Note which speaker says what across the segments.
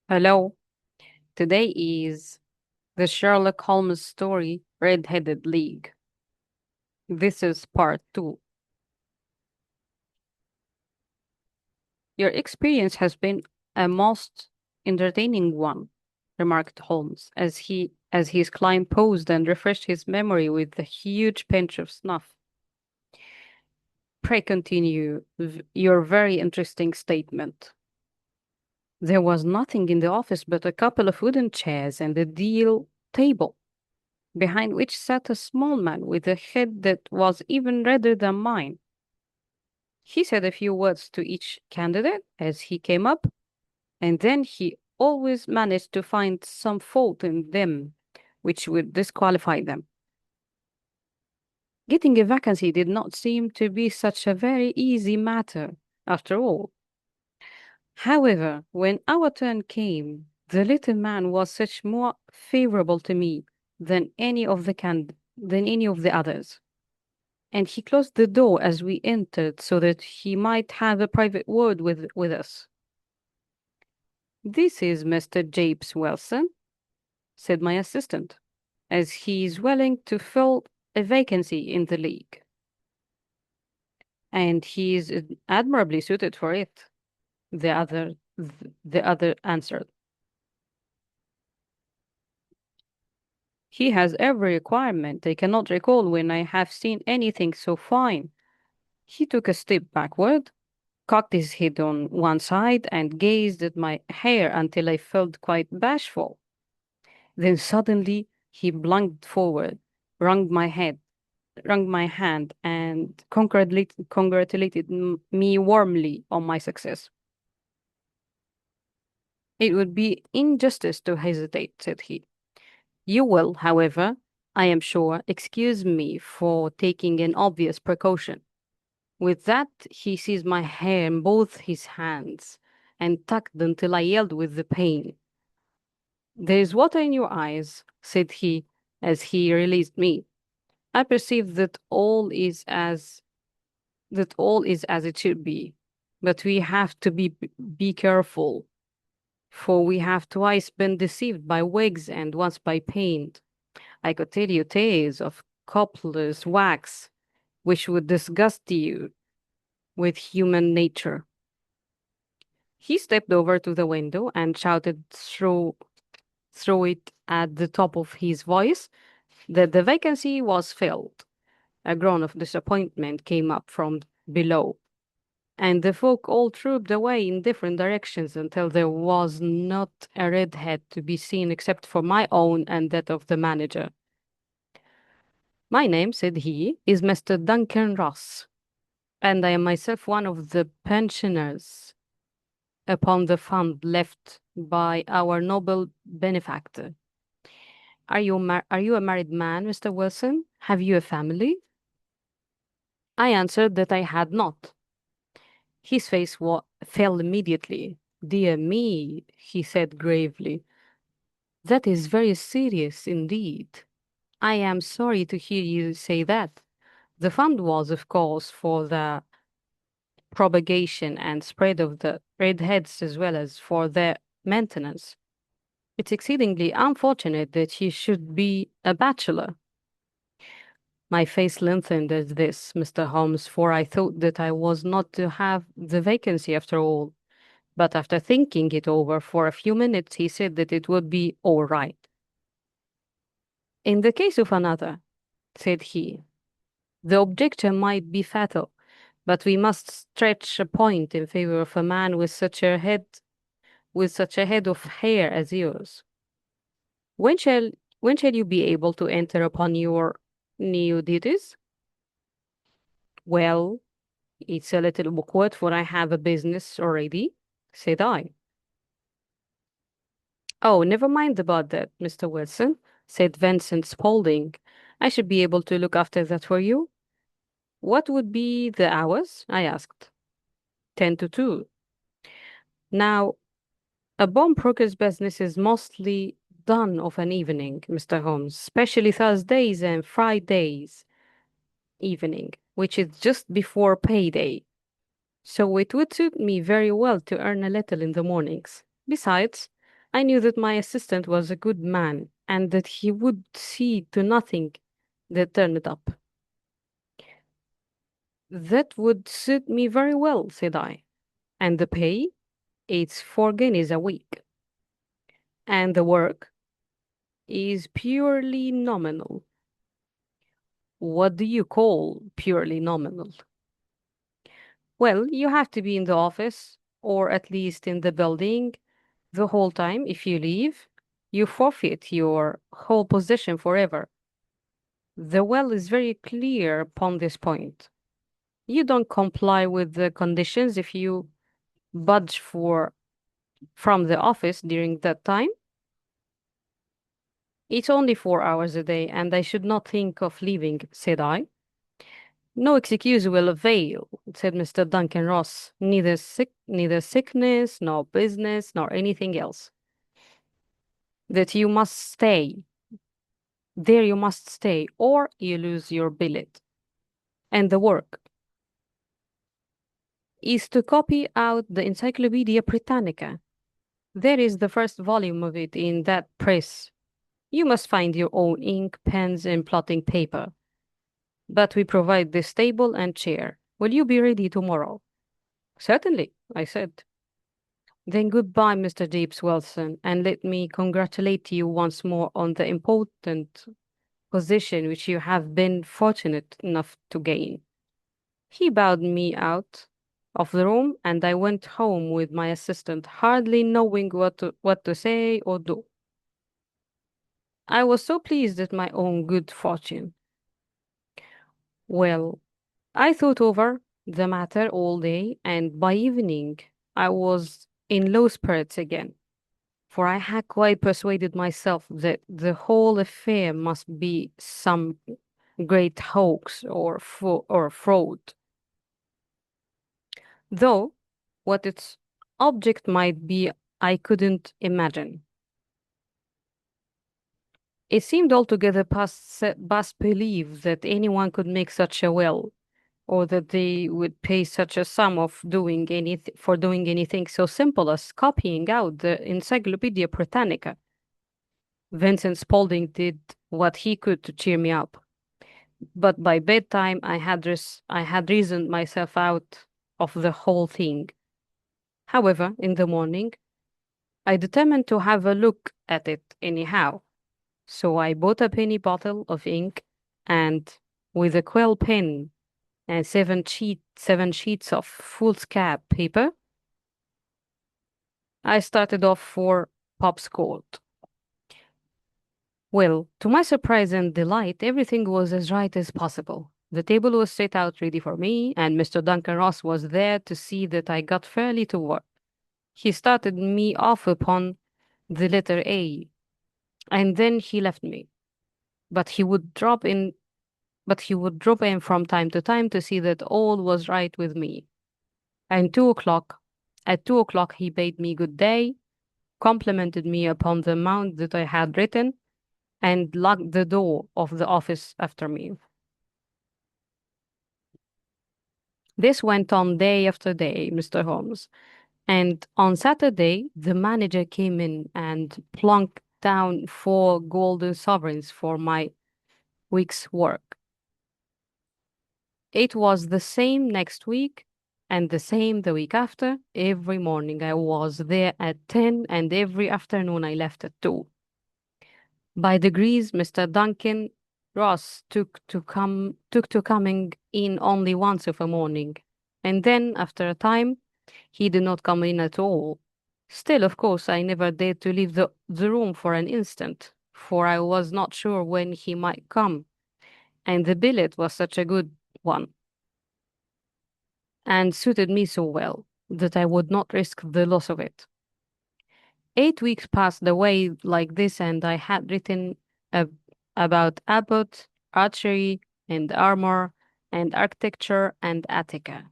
Speaker 1: Hello. Today is the Sherlock Holmes story, Red-Headed League. This is part 2. Your experience has been a most entertaining one, remarked Holmes, as his client paused and refreshed his memory with a huge pinch of snuff. Pray continue your very interesting statement. There was nothing in the office but a couple of wooden chairs and a deal table, behind which sat a small man with a head that was even redder than mine. He said a few words to each candidate as he came up, and then he always managed to find some fault in them which would disqualify them. Getting a vacancy did not seem to be such a very easy matter, after all. However, when our turn came, the little man was such more favorable to me than any of the others, and he closed the door as we entered so that he might have a private word with us. This is Mr. Japes Wilson, said my assistant, as he is willing to fill a vacancy in the league. And he is admirably suited for it, the other answered. He has every requirement. I cannot recall when I have seen anything so fine. He took a step backward, cocked his head on one side, and gazed at my hair until I felt quite bashful. Then suddenly he plunged forward, wrung my head, wrung my hand, and congratulated me warmly on my success. It would be injustice to hesitate, said he. You will, however, I am sure, excuse me for taking an obvious precaution. With that, he seized my hair in both his hands and tugged until I yelled with the pain. There is water in your eyes, said he, as he released me. I perceive that all is as it should be, but we have to be careful, for we have twice been deceived by wigs and once by paint. I could tell you tales of cobbler's wax, which would disgust you with human nature. He stepped over to the window and shouted through it at the top of his voice that the vacancy was filled. A groan of disappointment came up from below, and the folk all trooped away in different directions until there was not a red head to be seen except for my own and that of the manager. My name, said he, is Mr. Duncan Ross, and I am myself one of the pensioners upon the fund left by our noble benefactor. Are you a married man, Mr. Wilson? Have you a family? I answered that I had not. His face fell immediately. Dear me, he said gravely. That is very serious indeed. I am sorry to hear you say that. The fund was, of course, for the propagation and spread of the redheads as well as for their maintenance. It's exceedingly unfortunate that he should be a bachelor. My face lengthened at this, Mr. Holmes, for I thought that I was not to have the vacancy after all. But after thinking it over for a few minutes, he said that it would be all right. In the case of another, said he, the objection might be fatal, but we must stretch a point in favor of a man with such a head of hair as yours. When shall when shall you be able to enter upon your new duties? Well, it's a little awkward, for I have a business already, said I. Oh, never mind about that, Mr. Wilson, said Vincent Spaulding. I should be able to look after that for you. What would be the hours? I asked. 10 to 2. Now, a pawnbroker's business is mostly done of an evening, Mr. Holmes, especially Thursdays and Fridays evening, which is just before payday. So it would suit me very well to earn a little in the mornings. Besides, I knew that my assistant was a good man and that he would see to nothing that turned up. That would suit me very well, said I. And the pay? It's 4 guineas a week. And the work is purely nominal. What do you call purely nominal? Well, you have to be in the office, or at least in the building, the whole time. If you leave, you forfeit your whole position forever. The well is very clear upon this point. You don't comply with the conditions if you budge from the office during that time. It's only 4 hours a day, and I should not think of leaving, said I. No excuse will avail, said Mr. Duncan Ross. Neither sickness, nor business, nor anything else. That you must stay. There you must stay, or you lose your billet. And the work is to copy out the Encyclopedia Britannica. There is the first volume of it in that press. You must find your own ink, pens, and blotting paper. But we provide this table and chair. Will you be ready tomorrow? Certainly, I said. Then goodbye, Mr. Jeeves Wilson, and let me congratulate you once more on the important position which you have been fortunate enough to gain. He bowed me out of the room, and I went home with my assistant, hardly knowing what to say or do. I was so pleased at my own good fortune. Well, I thought over the matter all day, and by evening I was in low spirits again, for I had quite persuaded myself that the whole affair must be some great hoax or fraud, though what its object might be I couldn't imagine. It seemed altogether past belief that anyone could make such a will, or that they would pay such a sum for doing anything so simple as copying out the Encyclopedia Britannica. Vincent Spaulding did what he could to cheer me up, but by bedtime I had reasoned myself out of the whole thing. However, in the morning, I determined to have a look at it anyhow. So I bought a penny bottle of ink and, with a quill pen and seven sheets of foolscap paper, I started off for Pop's Court. Well, to my surprise and delight, everything was as right as possible. The table was set out ready for me, and Mr. Duncan Ross was there to see that I got fairly to work. He started me off upon the letter A, and then he left me. But he would drop in from time to time to see that all was right with me. And at 2 o'clock he bade me good day, complimented me upon the amount that I had written, and locked the door of the office after me. This went on day after day, Mr. Holmes, and on Saturday the manager came in and plunked down 4 golden sovereigns for my week's work. It was the same next week, and the same the week after. Every morning I was there at 10, and every afternoon I left at 2. By degrees, Mr. Duncan Ross took to coming in only once of a morning, and then, after a time, he did not come in at all. Still, of course, I never dared to leave the room for an instant, for I was not sure when he might come, and the billet was such a good one, and suited me so well, that I would not risk the loss of it. 8 weeks passed away like this, and I had written about abbot, archery, and armor, and architecture, and Attica,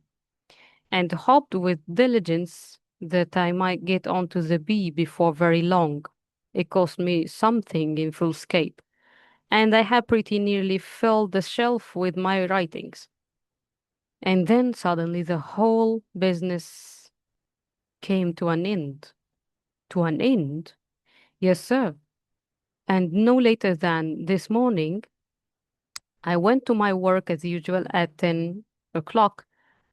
Speaker 1: and hoped with diligence that I might get on to the B before very long. It cost me something in foolscape, and I had pretty nearly filled the shelf with my writings. And then suddenly the whole business came to an end. To an end? Yes, sir. And no later than this morning, I went to my work as usual at 10 o'clock,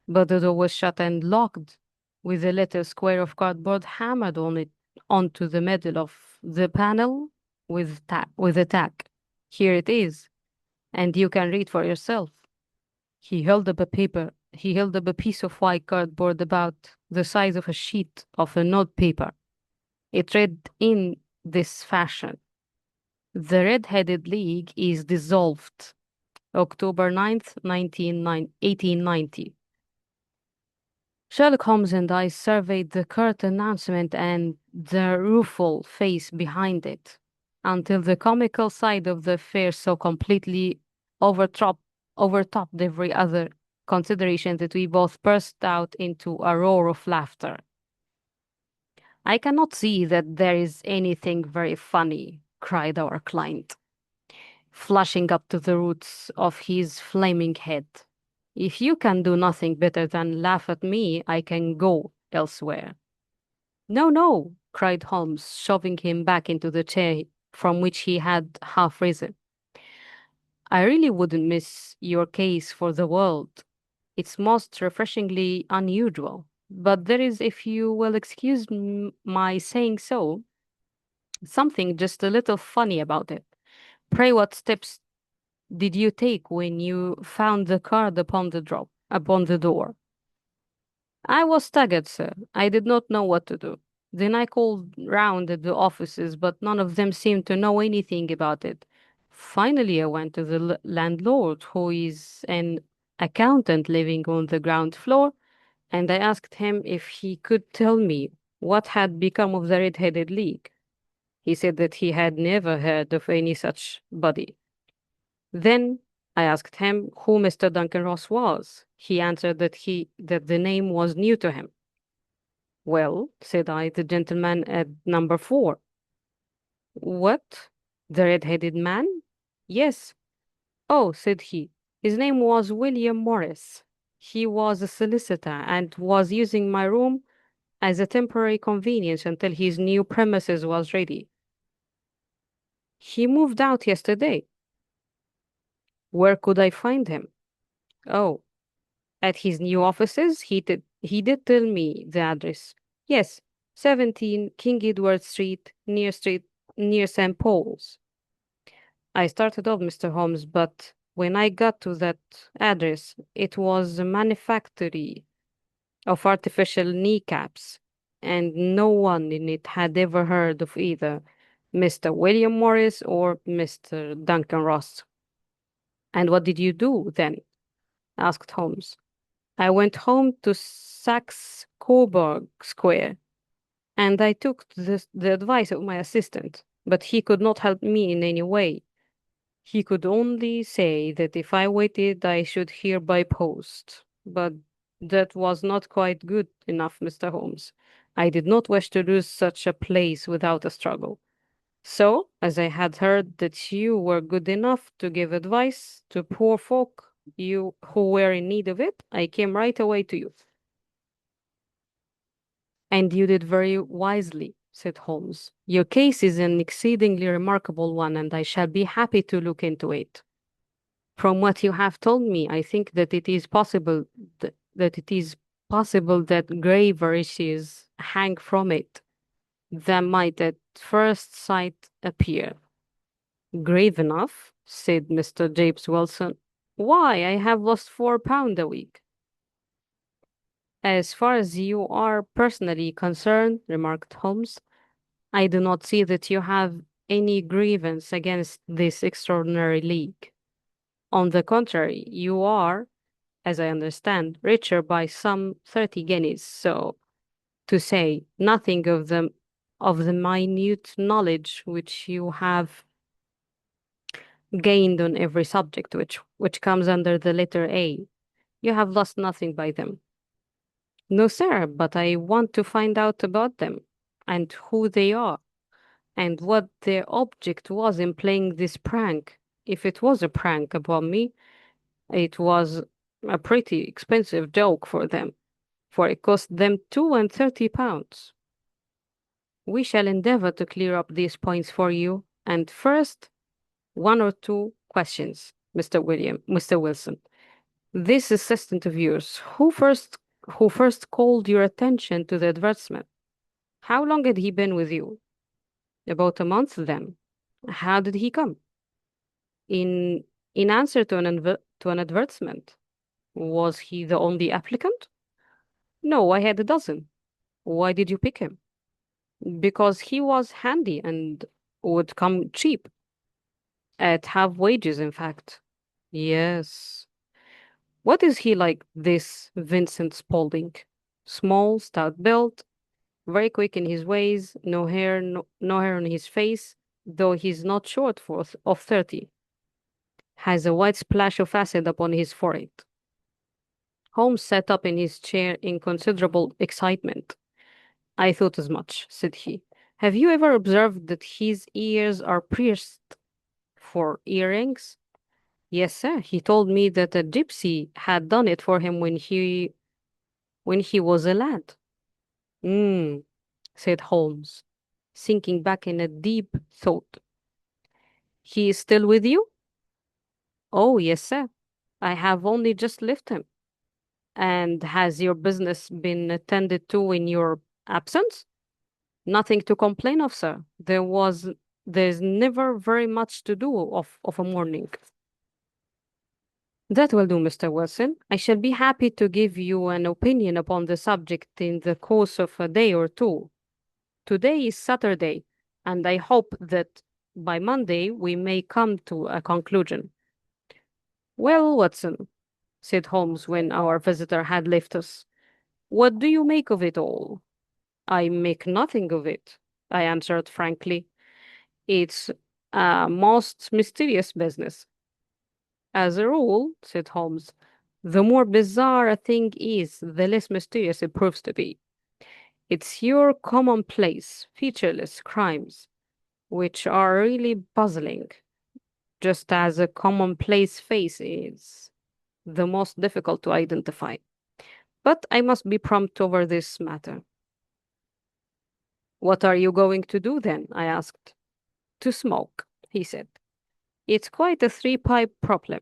Speaker 1: but the door was shut and locked, with a little square of cardboard hammered on it onto the middle of the panel with a tack. Here it is, and you can read for yourself. He held up a paper. He held up a piece of white cardboard about the size of a sheet of a notepaper. It read in this fashion: The Red-Headed League is dissolved. October 9th, 1890. Sherlock Holmes and I surveyed the curt announcement and the rueful face behind it, until the comical side of the affair so completely overtopped, overtopped every other consideration that we both burst out into a roar of laughter. I cannot see that there is anything very funny, cried our client, flushing up to the roots of his flaming head. If you can do nothing better than laugh at me, I can go elsewhere. No, no, cried Holmes, shoving him back into the chair from which he had half risen. I really wouldn't miss your case for the world. It's most refreshingly unusual. But there is, if you will excuse my saying so, something just a little funny about it. Pray, what steps did you take when you found the card upon the door? I was staggered, sir. I did not know what to do. Then I called round at the offices, but none of them seemed to know anything about it. Finally, I went to the landlord, who is an accountant living on the ground floor, and I asked him if he could tell me what had become of the Red-Headed League. He said that he had never heard of any such body. Then I asked him who Mr. Duncan Ross was. He answered that the name was new to him. Well, said I, the gentleman at number 4. What? The red-headed man? Yes. Oh, said he. His name was William Morris. He was a solicitor and was using my room as a temporary convenience until his new premises was ready. He moved out yesterday. Where could I find him? Oh, at his new offices? He did tell me the address. Yes, 17 King Edward Street, near St. Paul's. I started off, Mr. Holmes, but when I got to that address, it was a manufactory of artificial kneecaps, and no one in it had ever heard of either Mr. William Morris or Mr. Duncan Ross. And what did you do then? Asked Holmes. I went home to Saxe Coburg Square, and I took the advice of my assistant, but he could not help me in any way. He could only say that if I waited, I should hear by post. But that was not quite good enough, Mr. Holmes. I did not wish to lose such a place without a struggle. So, as I had heard that you were good enough to give advice to poor folk you who were in need of it, I came right away to you. And you did very wisely, said Holmes. Your case is an exceedingly remarkable one, and I shall be happy to look into it. From what you have told me, I think that it is possible that graver issues hang from it than might at first sight appear. Grave enough, said Mr. James Wilson. Why, I have lost £4 a week. As far as you are personally concerned, remarked Holmes, I do not see that you have any grievance against this extraordinary league. On the contrary, you are, as I understand, richer by some 30 guineas, so to say nothing of the minute knowledge which you have gained on every subject which comes under the letter A. You have lost nothing by them. No, sir, but I want to find out about them, and who they are, and what their object was in playing this prank. If it was a prank upon me, it was a pretty expensive joke for them, for it cost them £32. We shall endeavor to clear up these points for you. And first, one or two questions, Mr. Wilson. This assistant of yours, who first called your attention to the advertisement? How long had he been with you? About a month then. How did he come? In in answer to an advertisement. Was he the only applicant? No, I had a dozen. Why did you pick him? Because he was handy and would come cheap. At half wages, in fact. Yes. What is he like, this Vincent Spaulding? Small, stout built, very quick in his ways, no hair on his face, though he's not short of 30. Has a white splash of acid upon his forehead. Holmes sat up in his chair in considerable excitement. I thought as much, said he. Have you ever observed that his ears are pierced for earrings? Yes, sir. He told me that a gypsy had done it for him when he was a lad. Hmm, said Holmes, sinking back in a deep thought. He is still with you? Oh, yes, sir. I have only just left him. And has your business been attended to in your absence? Nothing to complain of, sir. There's never very much to do of a morning. That will do, Mr. Wilson. I shall be happy to give you an opinion upon the subject in the course of a day or two. Today is Saturday, and I hope that by Monday we may come to a conclusion. Well, Watson, said Holmes when our visitor had left us, what do you make of it all? I make nothing of it, I answered frankly. It's a most mysterious business. As a rule, said Holmes, the more bizarre a thing is, the less mysterious it proves to be. It's your commonplace, featureless crimes, which are really puzzling, just as a commonplace face is the most difficult to identify. But I must be prompt over this matter. What are you going to do then? I asked. To smoke, he said. It's quite a three-pipe problem,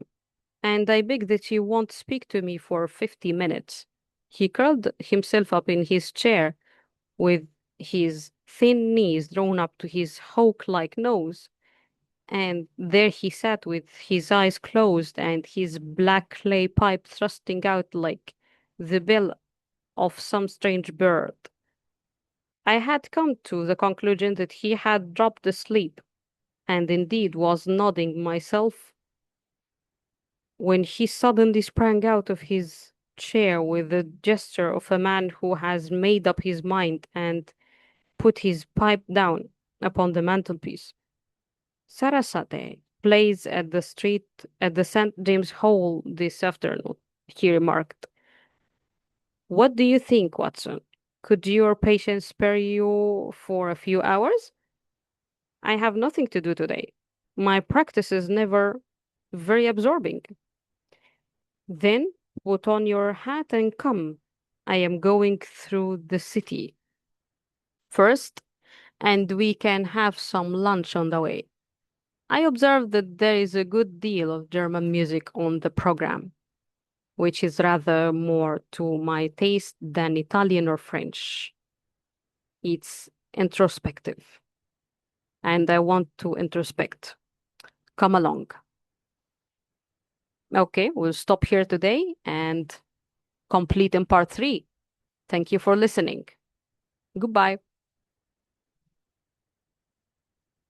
Speaker 1: and I beg that you won't speak to me for 50 minutes. He curled himself up in his chair with his thin knees drawn up to his hawk-like nose, and there he sat with his eyes closed and his black clay pipe thrusting out like the bill of some strange bird. I had come to the conclusion that he had dropped asleep, and indeed was nodding myself when he suddenly sprang out of his chair with the gesture of a man who has made up his mind and put his pipe down upon the mantelpiece. Sarasate plays at the St. James Hall this afternoon, he remarked. What do you think, Watson? Could your patient spare you for a few hours? I have nothing to do today. My practice is never very absorbing. Then put on your hat and come. I am going through the city first, and we can have some lunch on the way. I observe that there is a good deal of German music on the program, which is rather more to my taste than Italian or French. It's introspective, and I want to introspect. Come along. Okay, we'll stop here today and complete in part 3. Thank you for listening. Goodbye.